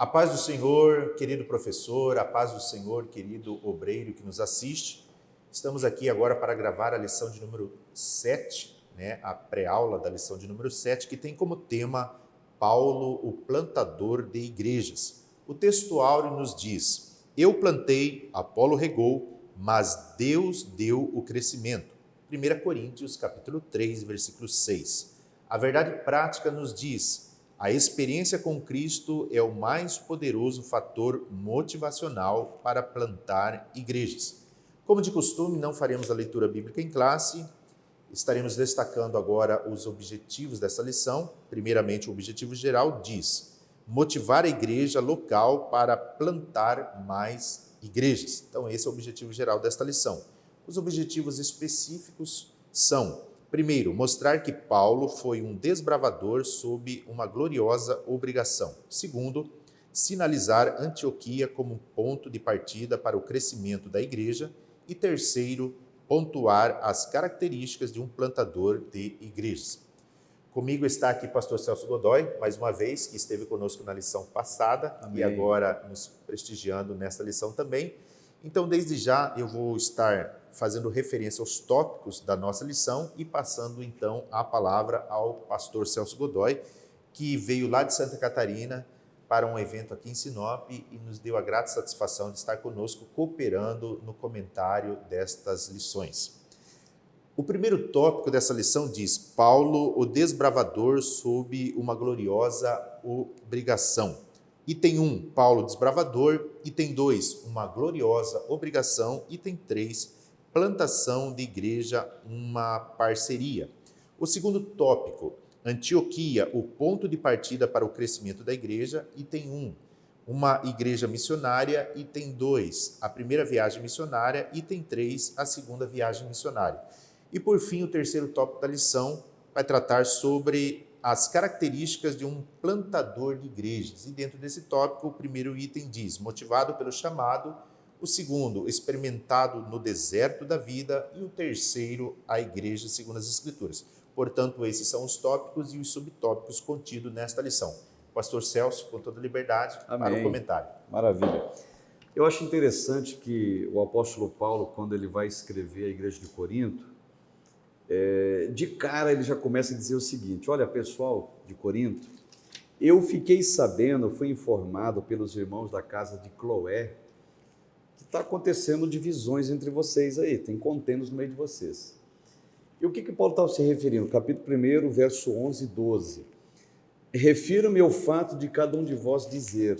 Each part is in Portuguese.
A paz do Senhor, querido professor, a paz do Senhor, querido obreiro que nos assiste. Estamos aqui agora para gravar a lição de número 7, a pré-aula da lição de número 7, que tem como tema Paulo, o plantador de igrejas. O texto áureo nos diz: eu plantei, Apolo regou, mas Deus deu o crescimento. 1 Coríntios capítulo 3, versículo 6. A verdade prática nos diz: a experiência com Cristo é o mais poderoso fator motivacional para plantar igrejas. Como de costume, não faremos a leitura bíblica em classe, estaremos destacando agora os objetivos dessa lição. Primeiramente, o objetivo geral diz: motivar a igreja local para plantar mais igrejas. Então, esse é o objetivo geral desta lição. Os objetivos específicos são: primeiro, mostrar que Paulo foi um desbravador sob uma gloriosa obrigação. Segundo, sinalizar Antioquia como um ponto de partida para o crescimento da igreja. E terceiro, pontuar as características de um plantador de igrejas. Comigo está aqui pastor Celso Godoy, mais uma vez, que esteve conosco na lição passada. Amém. E agora nos prestigiando nesta lição também. Então, desde já, eu vou estar fazendo referência aos tópicos da nossa lição e passando, então, a palavra ao pastor Celso Godoy, que veio lá de Santa Catarina para um evento aqui em Sinop e nos deu a grata satisfação de estar conosco, cooperando no comentário destas lições. O primeiro tópico dessa lição diz: Paulo, o desbravador sob uma gloriosa obrigação. Item 1, Paulo desbravador. Item 2, uma gloriosa obrigação. Item 3, plantação de igreja, uma parceria. O segundo tópico, Antioquia, o ponto de partida para o crescimento da igreja. Item 1, uma igreja missionária. Item 2, a primeira viagem missionária. Item 3, a segunda viagem missionária. E por fim, o terceiro tópico da lição vai tratar sobre as características de um plantador de igrejas. E dentro desse tópico, o primeiro item diz: motivado pelo chamado. O segundo, experimentado no deserto da vida. E o terceiro, a igreja segundo as Escrituras. Portanto, esses são os tópicos e os subtópicos contidos nesta lição. Pastor Celso, com toda liberdade, Amém. Para o comentário. Maravilha. Eu acho interessante que o apóstolo Paulo, quando ele vai escrever a igreja de Corinto, de cara ele já começa a dizer o seguinte: olha, pessoal de Corinto, eu fiquei sabendo, fui informado pelos irmãos da casa de Cloé, que está acontecendo divisões entre vocês aí, tem contendas no meio de vocês. E o que Paulo estava se referindo? Capítulo 1, verso 11 e 12. Refiro-me ao fato de cada um de vós dizer.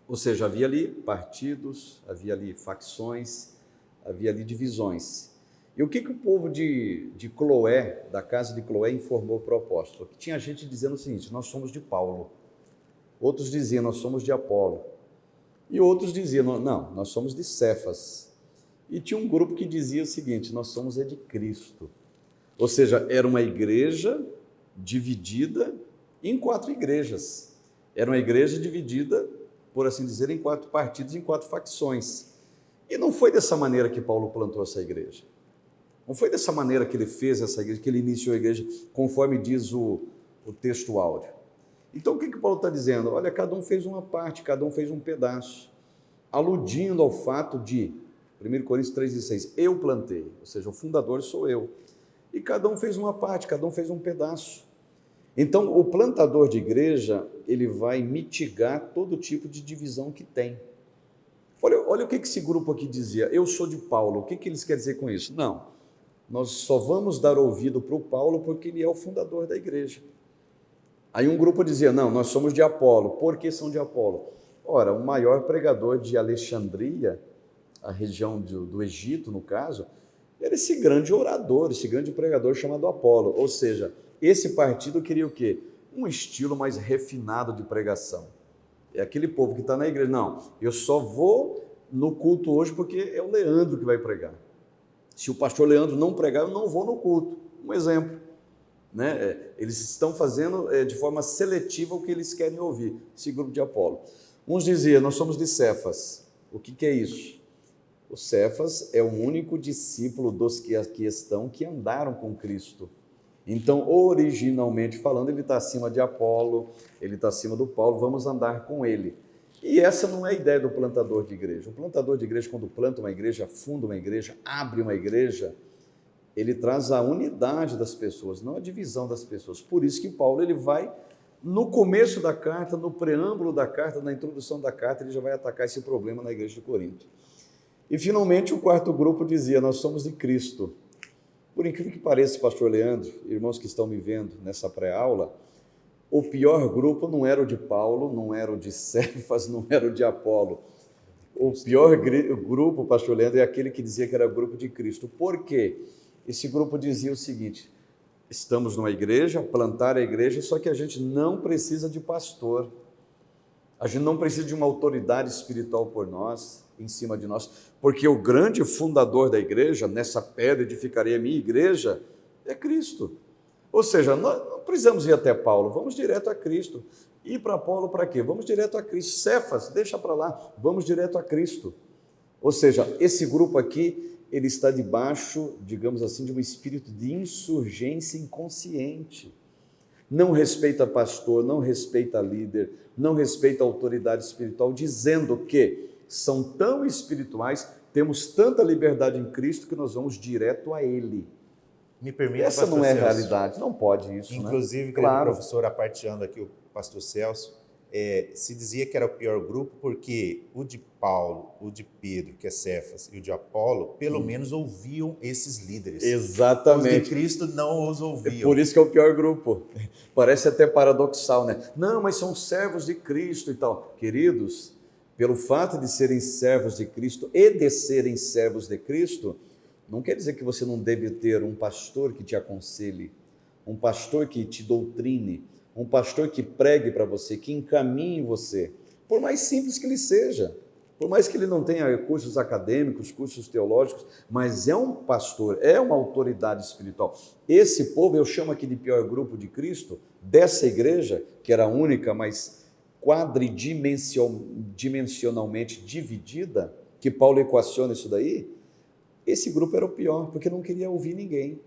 Ou seja, havia ali partidos, havia ali facções, havia ali divisões. E o que o povo de Cloé, da casa de Cloé, informou para o apóstolo? Que tinha gente dizendo o seguinte: nós somos de Paulo. Outros diziam: nós somos de Apolo. E outros diziam: não, nós somos de Cefas. E tinha um grupo que dizia o seguinte: nós somos de Cristo. Ou seja, era uma igreja dividida em 4 igrejas. Era uma igreja dividida, por assim dizer, em 4 partidos, em 4 facções. E não foi dessa maneira que Paulo plantou essa igreja. Não foi dessa maneira que ele fez essa igreja, que ele iniciou a igreja, conforme diz o texto áureo. Então, o que Paulo está dizendo? Olha, cada um fez uma parte, cada um fez um pedaço, aludindo ao fato de, 1 Coríntios 3,16, eu plantei, ou seja, o fundador sou eu. E cada um fez uma parte, cada um fez um pedaço. Então, o plantador de igreja, ele vai mitigar todo tipo de divisão que tem. Olha o que esse grupo aqui dizia: eu sou de Paulo. O que eles querem dizer com isso? Não, nós só vamos dar ouvido para o Paulo porque ele é o fundador da igreja. Aí um grupo dizia: não, nós somos de Apolo. Por que são de Apolo? Ora, o maior pregador de Alexandria, a região do Egito, no caso, era esse grande orador, esse grande pregador chamado Apolo. Ou seja, esse partido queria o quê? Um estilo mais refinado de pregação. É aquele povo que está na igreja: não, eu só vou no culto hoje porque é o Leandro que vai pregar. Se o pastor Leandro não pregar, eu não vou no culto. Um exemplo. Eles estão fazendo de forma seletiva o que eles querem ouvir, esse grupo de Apolo. Uns diziam: nós somos de Cefas. O que é isso? O Cefas é o único discípulo dos que aqui estão que andaram com Cristo. Então, originalmente falando, ele está acima de Apolo, ele está acima do Paulo, vamos andar com ele. E essa não é a ideia do plantador de igreja. O plantador de igreja, quando planta uma igreja, funda uma igreja, abre uma igreja, ele traz a unidade das pessoas, não a divisão das pessoas. Por isso que Paulo ele vai, no começo da carta, no preâmbulo da carta, na introdução da carta, ele já vai atacar esse problema na igreja de Corinto. E finalmente o quarto grupo dizia, nós somos de Cristo. Por incrível que pareça, pastor Leandro, irmãos que estão me vendo nessa pré-aula, o pior grupo não era o de Paulo, não era o de Cefas, não era o de Apolo. O pior grupo, pastor Leandro, é aquele que dizia que era o grupo de Cristo. Por quê? Esse grupo dizia o seguinte, estamos numa igreja, plantar a igreja, só que a gente não precisa de pastor. A gente não precisa de uma autoridade espiritual por nós, em cima de nós, porque o grande fundador da igreja, nessa pedra edificarei a minha igreja, é Cristo. Ou seja, nós não precisamos ir até Paulo, vamos direto a Cristo. Ir para Paulo para quê? Vamos direto a Cristo. Cefas, deixa para lá, vamos direto a Cristo. Ou seja, esse grupo aqui, ele está debaixo, digamos assim, de um espírito de insurgência inconsciente. Não respeita pastor, não respeita líder, não respeita autoridade espiritual, dizendo que são tão espirituais, temos tanta liberdade em Cristo que nós vamos direto a Ele. Me permita, essa pastor não é a Celso. realidade, não pode isso. Inclusive, né? querido Claro. professor, aparteando aqui o pastor Celso, se dizia que era o pior grupo porque o de Paulo, o de Pedro, que é Cefas, e o de Apolo, pelo menos ouviam esses líderes. Exatamente. Os de Cristo não os É ouviam. por isso que é o pior grupo. Parece até paradoxal, né? Não, mas são servos de Cristo e tal. Queridos, pelo fato de serem servos de Cristo e de serem servos de Cristo, não quer dizer que você não deve ter um pastor que te aconselhe, um pastor que te doutrine, um pastor que pregue para você, que encaminhe você, por mais simples que ele seja, por mais que ele não tenha cursos acadêmicos, cursos teológicos, mas é um pastor, é uma autoridade espiritual. Esse povo, eu chamo aqui de pior grupo de Cristo, dessa igreja, que era a única, mas quadridimensionalmente dividida, que Paulo equaciona isso daí, esse grupo era o pior, porque não queria ouvir ninguém.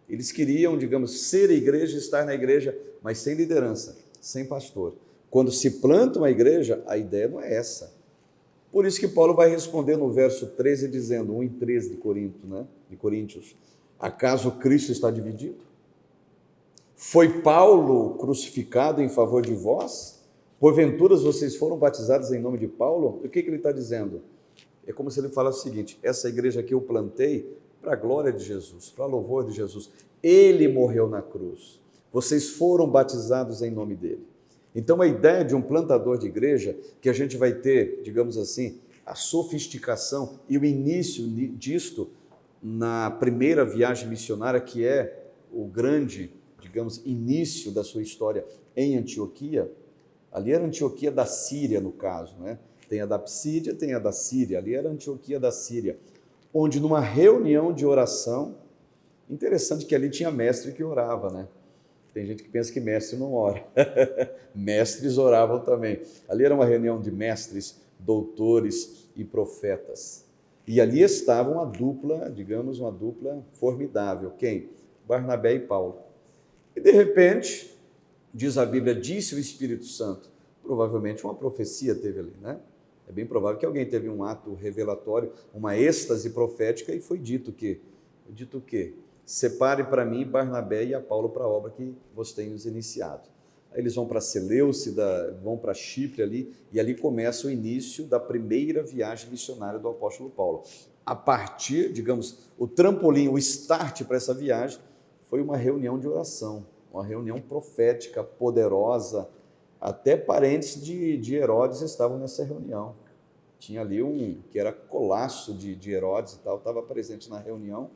Eles queriam, digamos, ser a igreja, estar na igreja, mas sem liderança, sem pastor. Quando se planta uma igreja, a ideia não é essa. Por isso que Paulo vai responder no verso 13, dizendo, 1 e 13 de Corinto, né? De Coríntios, acaso Cristo está dividido? Foi Paulo crucificado em favor de vós? Porventura vocês foram batizados em nome de Paulo? O que ele está dizendo? É como se ele falasse o seguinte, essa igreja aqui eu plantei para a glória de Jesus, para louvor de Jesus. Ele morreu na cruz. Vocês foram batizados em nome dele. Então, a ideia de um plantador de igreja, que a gente vai ter, digamos assim, a sofisticação e o início disto na primeira viagem missionária, que é o grande, digamos, início da sua história em Antioquia. Ali era Antioquia da Síria, no caso, né? Tem a da Psídia, tem a da Síria. Ali era Antioquia da Síria, onde numa reunião de oração, interessante que ali tinha mestre que orava, né? Tem gente que pensa que mestre não ora. Mestres oravam também. Ali era uma reunião de mestres, doutores e profetas. E ali estava uma dupla, digamos, uma dupla formidável. Quem? Barnabé e Paulo. E de repente, diz a Bíblia, disse o Espírito Santo. Provavelmente uma profecia teve ali, né? É bem provável que alguém teve um ato revelatório, uma êxtase profética e foi dito que, separe para mim Barnabé e a Paulo para a obra que vos tenho iniciado. Aí eles vão para Seleucida, vão para Chipre ali, e ali começa o início da primeira viagem missionária do apóstolo Paulo. A partir, digamos, o trampolim, o start para essa viagem foi uma reunião de oração, uma reunião profética, poderosa. Até parentes de Herodes estavam nessa reunião. Tinha ali um que era colasso de Herodes e tal, estava presente na reunião,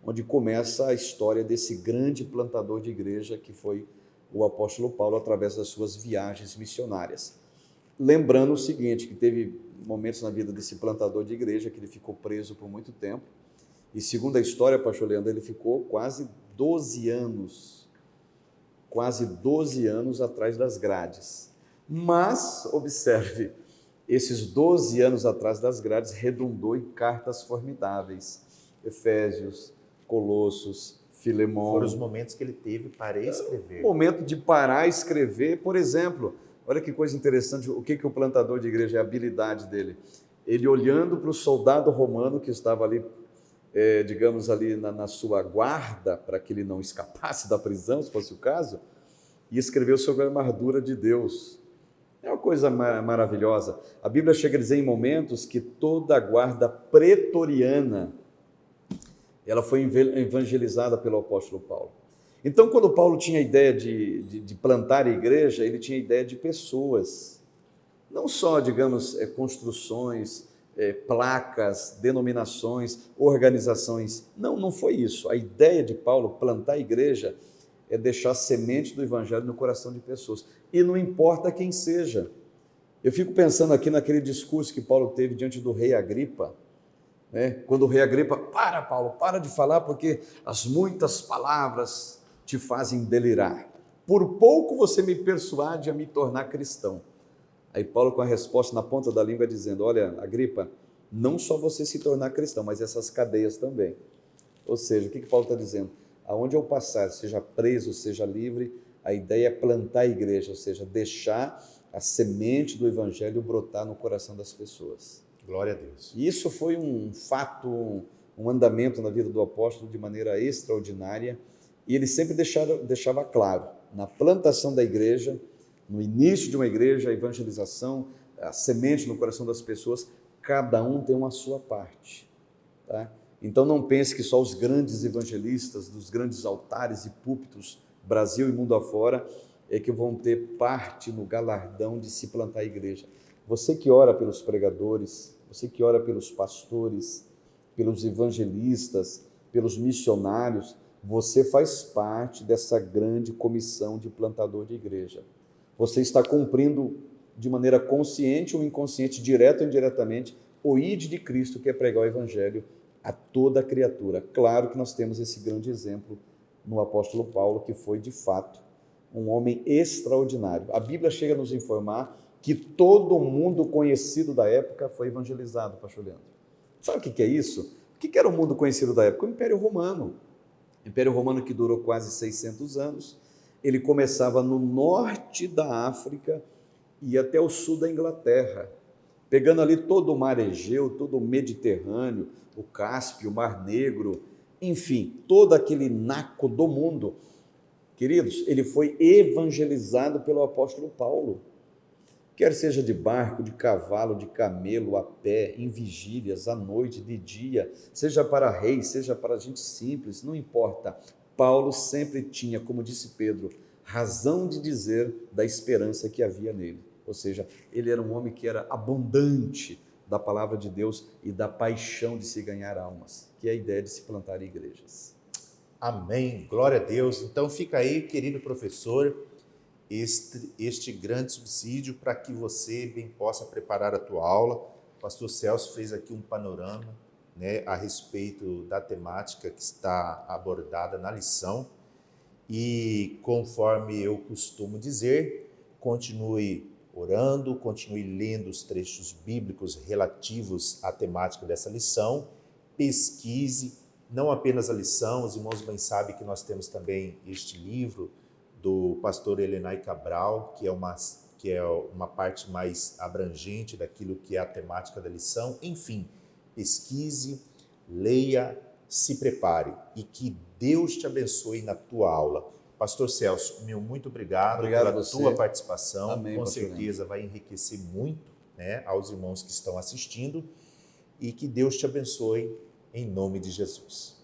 onde começa a história desse grande plantador de igreja que foi o apóstolo Paulo através das suas viagens missionárias. Lembrando o seguinte, que teve momentos na vida desse plantador de igreja que ele ficou preso por muito tempo, e segundo a história, pastor Leandro, ele ficou quase 12 anos atrás das grades. Mas, observe, esses 12 anos atrás das grades redundou em cartas formidáveis. Efésios, Colossos, Filemon. Foram os momentos que ele teve para escrever. Momento de parar e escrever, por exemplo. Olha que coisa interessante, o que o plantador de igreja, é a habilidade dele. Ele olhando para o soldado romano que estava ali, digamos ali na sua guarda, para que ele não escapasse da prisão, se fosse o caso, e escreveu sobre a armadura de Deus. É uma coisa maravilhosa. A Bíblia chega a dizer em momentos que toda a guarda pretoriana, ela foi evangelizada pelo apóstolo Paulo. Então, quando Paulo tinha a ideia de plantar a igreja, ele tinha a ideia de pessoas. Não só, digamos, construções, placas, denominações, organizações. Não foi isso. A ideia de Paulo plantar a igreja é deixar a semente do evangelho no coração de pessoas. E não importa quem seja. Eu fico pensando aqui naquele discurso que Paulo teve diante do rei Agripa, né? Quando o rei Agripa, Paulo, para de falar, porque as muitas palavras te fazem delirar. Por pouco você me persuade a me tornar cristão. Aí Paulo, com a resposta na ponta da língua, dizendo, olha, Agripa, não só você se tornar cristão, mas essas cadeias também. Ou seja, o que Paulo está dizendo? Aonde eu passar, seja preso, seja livre, a ideia é plantar a igreja, ou seja, deixar a semente do evangelho brotar no coração das pessoas. Glória a Deus. E isso foi um fato, um andamento na vida do apóstolo de maneira extraordinária, e ele sempre deixava claro, na plantação da igreja, no início de uma igreja, a evangelização, a semente no coração das pessoas, cada um tem uma sua parte, tá? Então não pense que só os grandes evangelistas dos grandes altares e púlpitos, Brasil e mundo afora, é que vão ter parte no galardão de se plantar a igreja. Você que ora pelos pregadores, você que ora pelos pastores, pelos evangelistas, pelos missionários, você faz parte dessa grande comissão de plantador de igreja. Você está cumprindo de maneira consciente ou inconsciente, direto ou indiretamente, o ide de Cristo, que é pregar o evangelho a toda criatura. Claro que nós temos esse grande exemplo no apóstolo Paulo, que foi de fato um homem extraordinário. A Bíblia chega a nos informar que todo mundo conhecido da época foi evangelizado, pastor Leandro. Sabe o que é isso? O que era o mundo conhecido da época? O Império Romano. O Império Romano, que durou quase 600 anos, ele começava no norte da África e até o sul da Inglaterra, pegando ali todo o mar Egeu, todo o Mediterrâneo, o Cáspio, o Mar Negro, enfim, todo aquele naco do mundo. Queridos, ele foi evangelizado pelo apóstolo Paulo, quer seja de barco, de cavalo, de camelo, a pé, em vigílias, à noite, de dia, seja para reis, seja para gente simples, não importa. Paulo sempre tinha, como disse Pedro, razão de dizer da esperança que havia nele. Ou seja, ele era um homem que era abundante da palavra de Deus e da paixão de se ganhar almas, que é a ideia de se plantar igrejas. Amém, glória a Deus. Então fica aí, querido professor, este grande subsídio para que você bem possa preparar a tua aula. O pastor Celso fez aqui um panorama, né, a respeito da temática que está abordada na lição. E conforme eu costumo dizer, continue orando, continue lendo os trechos bíblicos relativos à temática dessa lição, pesquise não apenas a lição, os irmãos bem sabem que nós temos também este livro do pastor Helenay Cabral, que é uma parte mais abrangente daquilo que é a temática da lição. Enfim, pesquise, leia, se prepare e que Deus te abençoe na tua aula. Pastor Celso, meu muito obrigado pela tua participação. Amém, com certeza vai enriquecer muito, né, aos irmãos que estão assistindo, e que Deus te abençoe em nome de Jesus.